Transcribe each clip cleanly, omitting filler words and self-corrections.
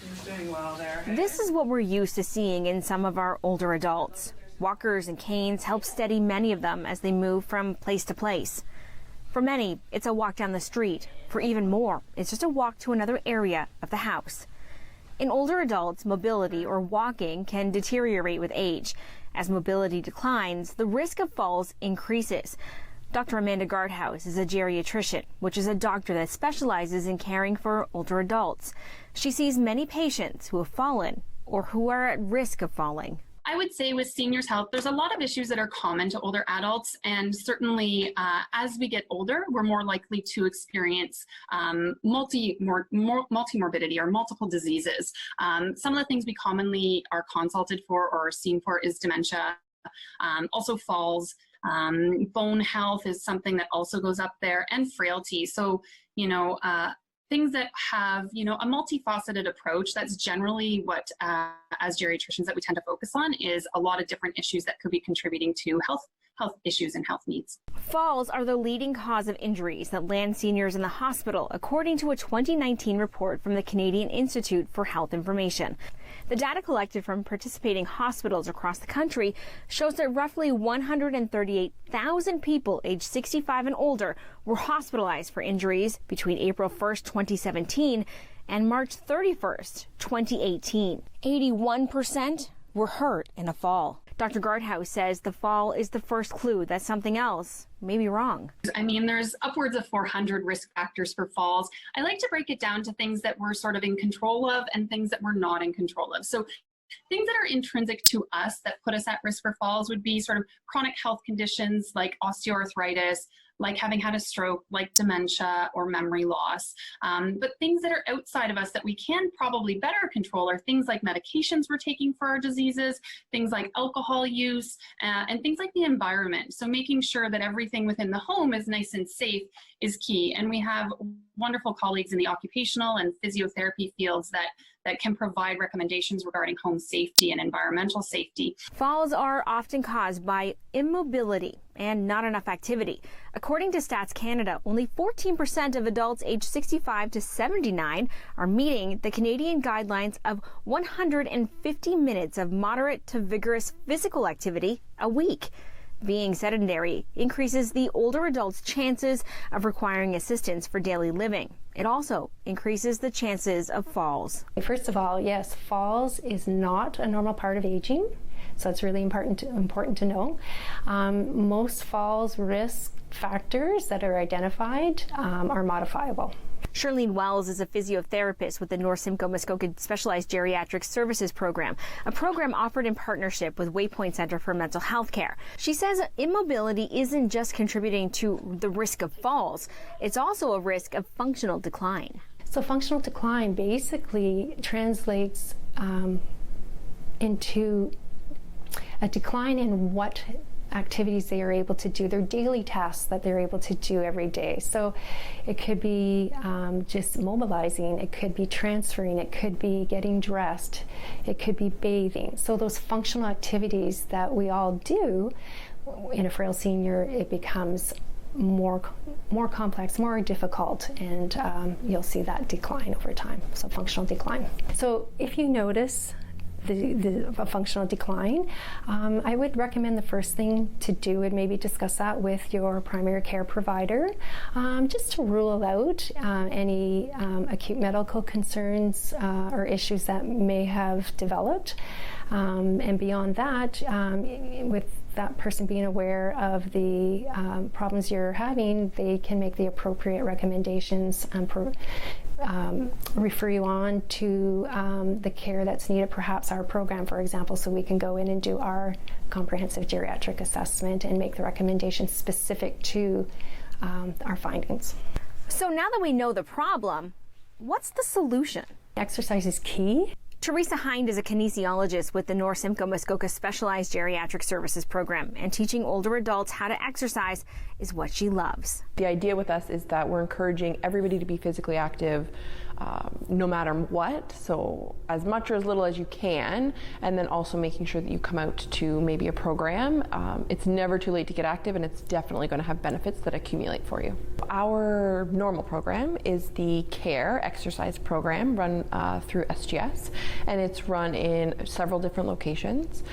He's doing well there. This is what we're used to seeing in some of our older adults. Walkers and canes help steady many of them as they move from place to place. For many, it's a walk down the street. For even more, it's just a walk to another area of the house. In older adults, mobility or walking can deteriorate with age. As mobility declines, the risk of falls increases. Dr. Amanda Gardhouse is a geriatrician, which is a doctor that specializes in caring for older adults. She sees many patients who have fallen or who are at risk of falling. I would say with seniors' health, there's a lot of issues that are common to older adults, and certainly as we get older, we're more likely to experience multi-morbidity or multiple diseases. Some of the things we commonly are consulted for or are seen for is dementia, also falls. Bone health is something that also goes up there, and frailty. So, things that have, a multifaceted approach. That's generally what, as geriatricians, that we tend to focus on is a lot of different issues that could be contributing to health issues and health needs. Falls are the leading cause of injuries that land seniors in the hospital, according to a 2019 report from the Canadian Institute for Health Information. The data collected from participating hospitals across the country shows that roughly 138,000 people aged 65 and older were hospitalized for injuries between April 1st, 2017 and March 31st, 2018. 81% were hurt in a fall. Dr. Gardhouse says the fall is the first clue that something else may be wrong. I mean, there's upwards of 400 risk factors for falls. I like to break it down to things that we're sort of in control of and things that we're not in control of. So things that are intrinsic to us that put us at risk for falls would be sort of chronic health conditions like osteoarthritis, like having had a stroke, like dementia or memory loss. But things that are outside of us that we can probably better control are things like medications we're taking for our diseases, things like alcohol use, and things like the environment. So making sure that everything within the home is nice and safe is key. And we have wonderful colleagues in the occupational and physiotherapy fields that can provide recommendations regarding home safety and environmental safety. Falls are often caused by immobility and not enough activity. According to Stats Canada, only 14% of adults aged 65 to 79 are meeting the Canadian guidelines of 150 minutes of moderate to vigorous physical activity a week. Being sedentary increases the older adult's chances of requiring assistance for daily living. It also increases the chances of falls. First of all, yes, falls is not a normal part of aging, so it's really important to know. Most falls risk factors that are identified are modifiable. Charlene Wells is a physiotherapist with the North Simcoe Muskoka Specialized Geriatric Services Program, a program offered in partnership with Waypoint Center for Mental Health Care. She says immobility isn't just contributing to the risk of falls, it's also a risk of functional decline. So functional decline basically translates into a decline in what activities they are able to do, their daily tasks that they're able to do every day. So it could be just mobilizing, it could be transferring, it could be getting dressed, it could be bathing. So those functional activities that we all do in a frail senior, it becomes more complex, more difficult, and you'll see that decline over time, so functional decline. So if you notice the functional decline, I would recommend the first thing to do would maybe discuss that with your primary care provider, just to rule out any acute medical concerns or issues that may have developed. And beyond that, with that person being aware of the problems you're having, they can make the appropriate recommendations and refer you on to the care that's needed, perhaps our program, for example, so we can go in and do our comprehensive geriatric assessment and make the recommendations specific to our findings. So now that we know the problem, what's the solution? Exercise is key. Teresa Hind is a kinesiologist with the North Simcoe Muskoka Specialized Geriatric Services Program, and teaching older adults how to exercise is what she loves. The idea with us is that we're encouraging everybody to be physically active no matter what, so as much or as little as you can, and then also making sure that you come out to maybe a program. It's never too late to get active, and it's definitely going to have benefits that accumulate for you. Our normal program is the CARE exercise program run through SGS, and it's run in several different locations.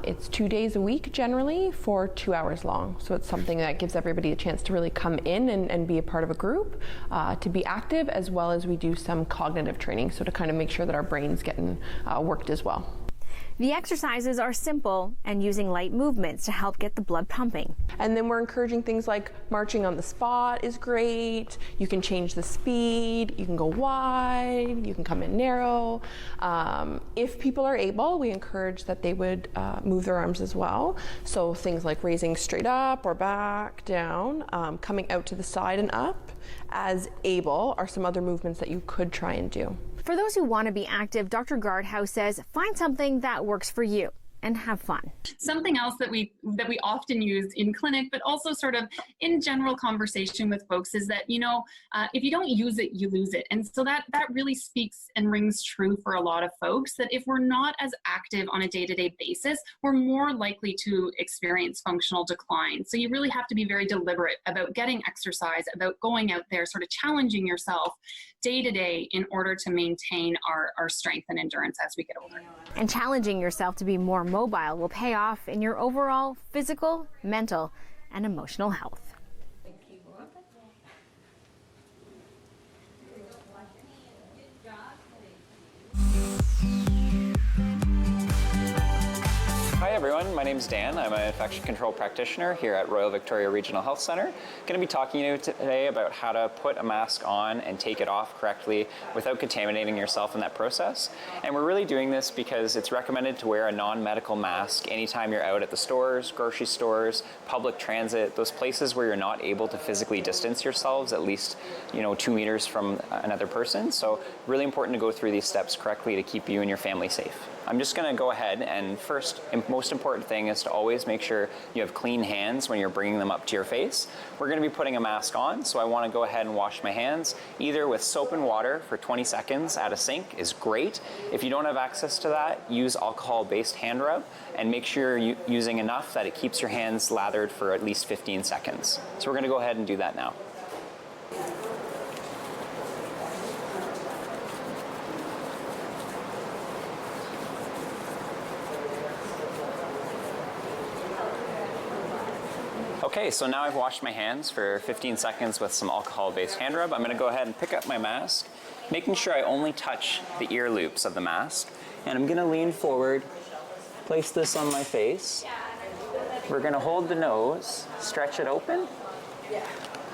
It's 2 days a week generally for 2 hours long, so it's something that gives everybody a chance to really come in and be a part of a group, to be active, as well as we do some cognitive training, so to kind of make sure that our brain's getting worked as well. The exercises are simple and using light movements to help get the blood pumping. And then we're encouraging things like marching on the spot is great. You can change the speed, you can go wide, you can come in narrow. If people are able, we encourage that they would move their arms as well. So things like raising straight up or back, down, coming out to the side and up as able are some other movements that you could try and do. For those who want to be active, Dr. Gardhouse says find something that works for you and have fun. Something else that we often use in clinic, but also sort of in general conversation with folks, is that, if you don't use it, you lose it. And so that really speaks and rings true for a lot of folks, that if we're not as active on a day-to-day basis, we're more likely to experience functional decline. So you really have to be very deliberate about getting exercise, about going out there, sort of challenging yourself day to day in order to maintain our strength and endurance as we get older. And challenging yourself to be more mobile will pay off in your overall physical, mental, and emotional health. Hi everyone, my name is Dan. I'm an infection control practitioner here at Royal Victoria Regional Health Centre. I'm going to be talking to you today about how to put a mask on and take it off correctly without contaminating yourself in that process. And we're really doing this because it's recommended to wear a non-medical mask anytime you're out at the stores, grocery stores, public transit, those places where you're not able to physically distance yourselves at least 2 meters from another person. So really important to go through these steps correctly to keep you and your family safe. I'm just going to go ahead and first and most important thing is to always make sure you have clean hands when you're bringing them up to your face. We're going to be putting a mask on, so I want to go ahead and wash my hands either with soap and water for 20 seconds at a sink is great. If you don't have access to that, use alcohol-based hand rub and make sure you're using enough that it keeps your hands lathered for at least 15 seconds. So we're going to go ahead and do that now. Okay, so now I've washed my hands for 15 seconds with some alcohol-based hand rub. I'm going to go ahead and pick up my mask, making sure I only touch the ear loops of the mask. And I'm going to lean forward, place this on my face. We're going to hold the nose, stretch it open,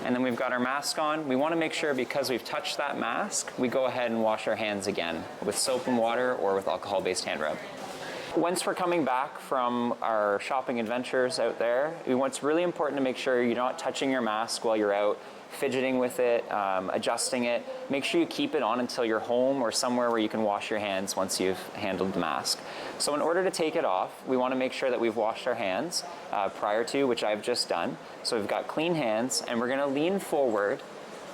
and then we've got our mask on. We want to make sure, because we've touched that mask, we go ahead and wash our hands again with soap and water or with alcohol-based hand rub. Once we're coming back from our shopping adventures out there, it's really important to make sure you're not touching your mask while you're out, fidgeting with it, adjusting it. Make sure you keep it on until you're home or somewhere where you can wash your hands once you've handled the mask. So in order to take it off, we want to make sure that we've washed our hands prior to, which I've just done. So we've got clean hands, and we're going to lean forward,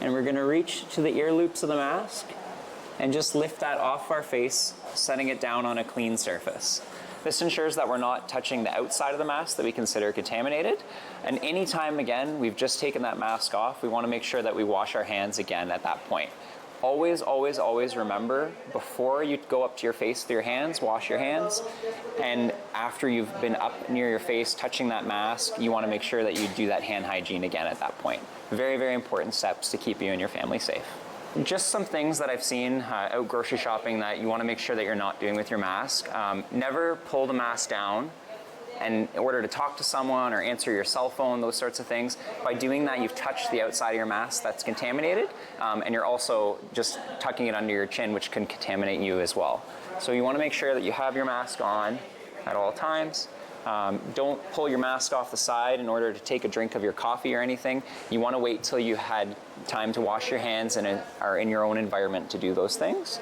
and we're going to reach to the ear loops of the mask and just lift that off our face, setting it down on a clean surface. This ensures that we're not touching the outside of the mask that we consider contaminated. And anytime, again, we've just taken that mask off, we want to make sure that we wash our hands again at that point. Always, always, always remember, before you go up to your face with your hands, wash your hands. And after you've been up near your face touching that mask, you want to make sure that you do that hand hygiene again at that point. Very, very important steps to keep you and your family safe. Just some things that I've seen out grocery shopping that you want to make sure that you're not doing with your mask. Never pull the mask down in order to talk to someone or answer your cell phone, those sorts of things. By doing that, you've touched the outside of your mask that's contaminated, and you're also just tucking it under your chin, which can contaminate you as well. So you want to make sure that you have your mask on at all times. Don't pull your mask off the side in order to take a drink of your coffee or anything. You want to wait till you had time to wash your hands and are in your own environment to do those things.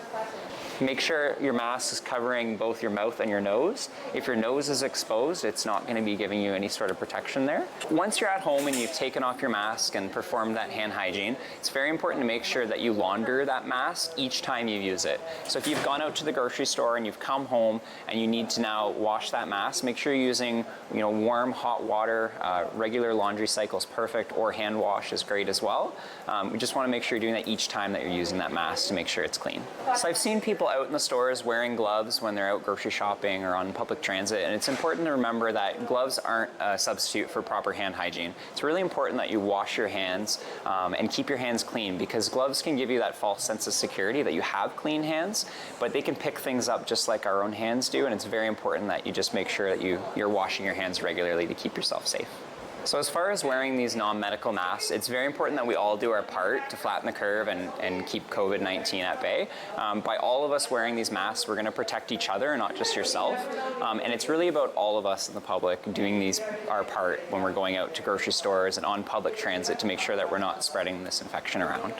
Make sure your mask is covering both your mouth and your nose. If your nose is exposed, it's not going to be giving you any sort of protection there. Once you're at home and you've taken off your mask and performed that hand hygiene, it's very important to make sure that you launder that mask each time you use it. So if you've gone out to the grocery store and you've come home and you need to now wash that mask, make sure you're using warm, hot water. Regular laundry cycle is perfect, or hand wash is great as well. We just want to make sure you're doing that each time that you're using that mask to make sure it's clean. So I've seen people out in the stores wearing gloves when they're out grocery shopping or on public transit, and it's important to remember that gloves aren't a substitute for proper hand hygiene. It's really important that you wash your hands and keep your hands clean, because gloves can give you that false sense of security that you have clean hands, but they can pick things up just like our own hands do, and it's very important that you just make sure that you're washing your hands regularly to keep yourself safe. So as far as wearing these non-medical masks, it's very important that we all do our part to flatten the curve and keep COVID-19 at bay. By all of us wearing these masks, we're going to protect each other, not just yourself. And it's really about all of us in the public doing our part when we're going out to grocery stores and on public transit to make sure that we're not spreading this infection around.